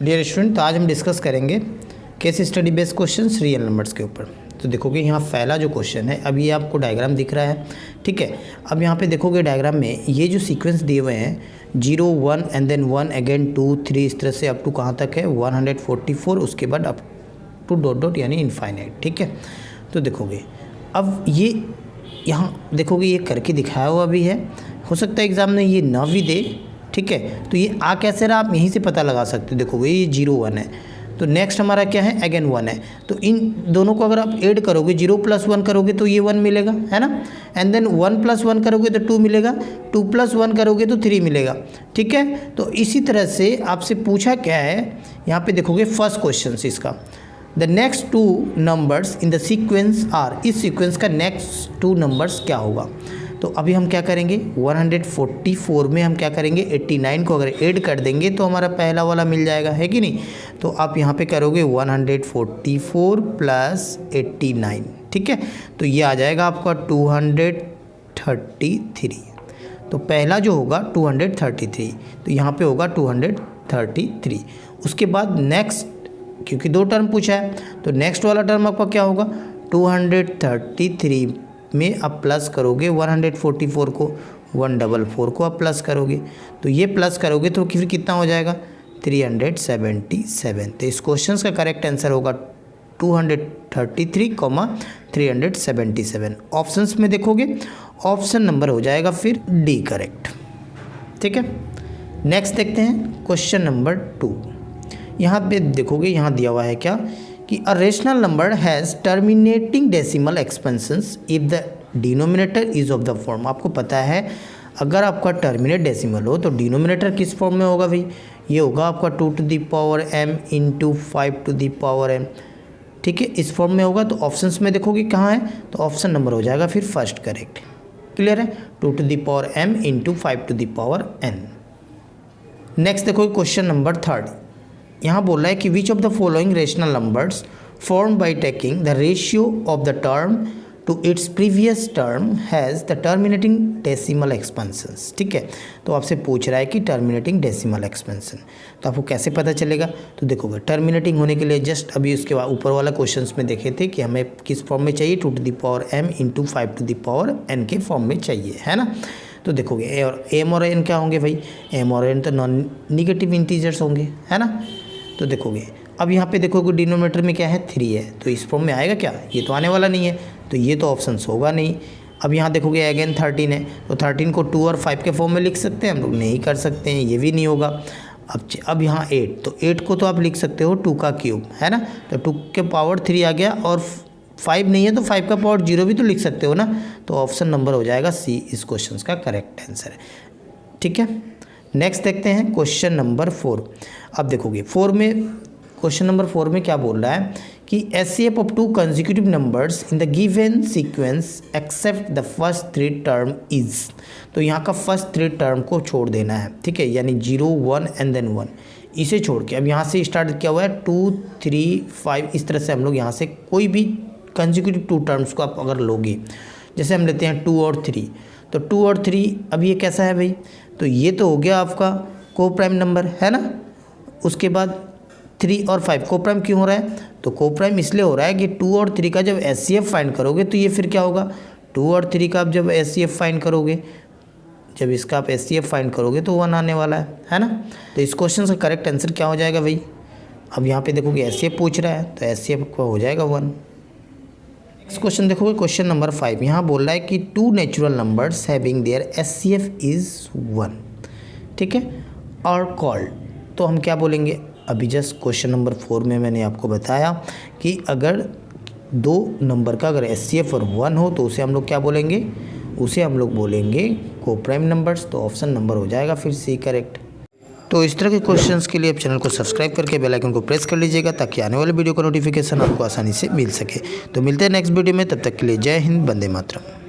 Dear student, तो आज हम डिस्कस करेंगे case study based questions real numbers के ऊपर। तो देखोगे यहाँ पहला जो क्वेश्चन है, अभी ये आपको डायग्राम दिख रहा है, ठीक है। अब यहाँ पे देखोगे डायग्राम में ये जो सीक्वेंस दिए हुए हैं 0 1 एंड देन 1 अगेन 2 3 इस तरह से अप टू कहाँ तक है 144, उसके बाद अप टू डॉट डॉट यानी इनफाइनाइट, ठीक है। तो देखोगे अब ये यहाँ देखोगे ये करके दिखाया हुआ भी है, हो सकता है एग्ज़ाम में ये ना भी दे, ठीक है। तो ये आ कैसे रहा आप यहीं से पता लगा सकते हो। देखोगे ये 0 1 है, तो नेक्स्ट हमारा क्या है अगेन 1 है, तो इन दोनों को अगर आप ऐड करोगे 0 + 1 करोगे तो ये 1 मिलेगा, है ना। एंड देन 1 + 1 करोगे तो 2 मिलेगा, 2 + 1 करोगे तो 3 मिलेगा, ठीक है। तो इसी तरह से आपसे पूछा क्या है यहाँ पे देखोगे फर्स्ट क्वेश्चन इसका, the next 2 numbers in the sequence are, इस सीक्वेंस का नेक्स्ट 2 नंबर्स क्या होगा। तो अभी हम क्या करेंगे 144 में हम क्या करेंगे 89 को अगर ऐड कर देंगे तो हमारा पहला वाला मिल जाएगा, है कि नहीं। तो आप यहाँ पे करोगे 144 + 89, ठीक है। तो ये आ जाएगा आपका 233। तो पहला जो होगा 233, तो यहाँ पे होगा 233। उसके बाद नेक्स्ट, क्योंकि 2 टर्म पूछा है तो नेक्स्ट वाला टर्म आपका क्या होगा 233 में आप प्लस करोगे 144 को, 144 को आप प्लस करोगे, तो ये प्लस करोगे तो फिर कितना हो जाएगा 377। तो इस क्वेश्चन का करेक्ट आंसर होगा 233, 377। ऑप्शंस में देखोगे ऑप्शन नंबर हो जाएगा फिर डी करेक्ट, ठीक है। नेक्स्ट देखते हैं क्वेश्चन नंबर 2। यहाँ पे देखोगे यहाँ दिया हुआ है क्या कि a rational number has terminating decimal expansions if the denominator is of the form. आपको पता है अगर आपका टर्मिनेट डेसिमल हो तो डिनोमिनेटर किस फॉर्म में होगा भाई, ये होगा आपका 2 to the power m × 5 to the power m, ठीक है, इस फॉर्म में होगा। तो ऑप्शंस में देखोगे कहाँ है, तो ऑप्शन नंबर हो जाएगा फिर फर्स्ट करेक्ट, क्लियर है, 2 to the power m × 5 to the power n। Next देखोगे क्वेश्चन नंबर 3। यहाँ बोल रहा है कि which of the following rational numbers form by taking the ratio of the term to its previous term has the terminating decimal expansions, ठीक है। तो आपसे पूछ रहा है कि टर्मिनेटिंग डेसिमल एक्सपेंशन, तो आपको कैसे पता चलेगा। तो देखोगे टर्मिनेटिंग होने के लिए जस्ट अभी उसके बाद ऊपर वाला क्वेश्चंस में देखे थे कि हमें किस फॉर्म में चाहिए 2 to the power m × 5 to the power n के फॉर्म में चाहिए, है ना। तो देखोगे एम और एन क्या होंगे भाई, एम और एन तो नॉन निगेटिव इंटीजर्स होंगे, है ना। तो देखोगे अब यहाँ पे देखोगे डिनोमिनेटर में क्या है 3 है, तो इस फॉर्म में आएगा क्या, ये तो आने वाला नहीं है, तो ये तो ऑप्शंस होगा नहीं। अब यहाँ देखोगे अगेन 13 है, तो 13 को 2 और 5 के फॉर्म में लिख सकते हैं हम लोग, नहीं कर सकते हैं, ये भी नहीं होगा। अब यहाँ 8, तो 8 को तो आप लिख सकते हो 2 का क्यूब, है ना, तो 2 के पावर 3 आ गया, और 5 नहीं है तो 5 का पावर 0 भी तो लिख सकते हो ना। तो ऑप्शन नंबर हो जाएगा सी इस क्वेश्चन का करेक्ट आंसर है, ठीक है। नेक्स्ट देखते हैं क्वेश्चन नंबर 4। अब देखोगे क्वेश्चन नंबर 4 में क्या बोल रहा है कि HCF of 2 consecutive numbers in the given sequence except the first 3 term is. तो यहाँ का फर्स्ट 3 टर्म को छोड़ देना है, ठीक है, यानी 0 1 एंड देन 1 इसे छोड़ के अब यहाँ से स्टार्ट किया हुआ है 2 3 5, इस तरह से हम लोग यहाँ से कोई भी कंसेक्यूटिव 2 टर्म्स को आप अगर लोगे, जैसे हम लेते हैं 2 और 3, तो 2 और 3 अब ये कैसा है भाई, तो ये तो हो गया आपका को प्राइम नंबर, है ना। उसके बाद 3 और 5 को प्राइम क्यों हो रहा है, तो को प्राइम इसलिए हो रहा है कि 2 और 3 का जब एचसीएफ फाइंड करोगे तो ये फिर क्या होगा 2 और 3 का आप जब एचसीएफ फाइंड करोगे, जब इसका आप एचसीएफ फाइंड करोगे तो 1 आने वाला है ना। तो इस क्वेश्चन का करेक्ट आंसर क्या हो जाएगा भाई, अब यहाँ पे देखोगे एचसीएफ पूछ रहा है तो एचसीएफ का हो जाएगा 1। इस क्वेश्चन देखोगे क्वेश्चन नंबर 5, यहाँ बोल रहा है कि 2 natural numbers having their HCF is 1, ठीक है, और कॉल्ड। तो हम क्या बोलेंगे, अभी जस्ट क्वेश्चन नंबर 4 में मैंने आपको बताया कि अगर 2 नंबर का अगर एचसीएफ और 1 हो तो उसे हम लोग क्या बोलेंगे, उसे हम लोग बोलेंगे को प्राइम नंबर्स। तो ऑप्शन नंबर हो जाएगा फिर सी करेक्ट। तो इस तरह के क्वेश्चंस के लिए आप चैनल को सब्सक्राइब करके बेल आइकन को प्रेस कर लीजिएगा ताकि आने वाले वीडियो का नोटिफिकेशन आपको आसानी से मिल सके। तो मिलते हैं नेक्स्ट वीडियो में, तब तक के लिए जय हिंद, वंदे मातरम।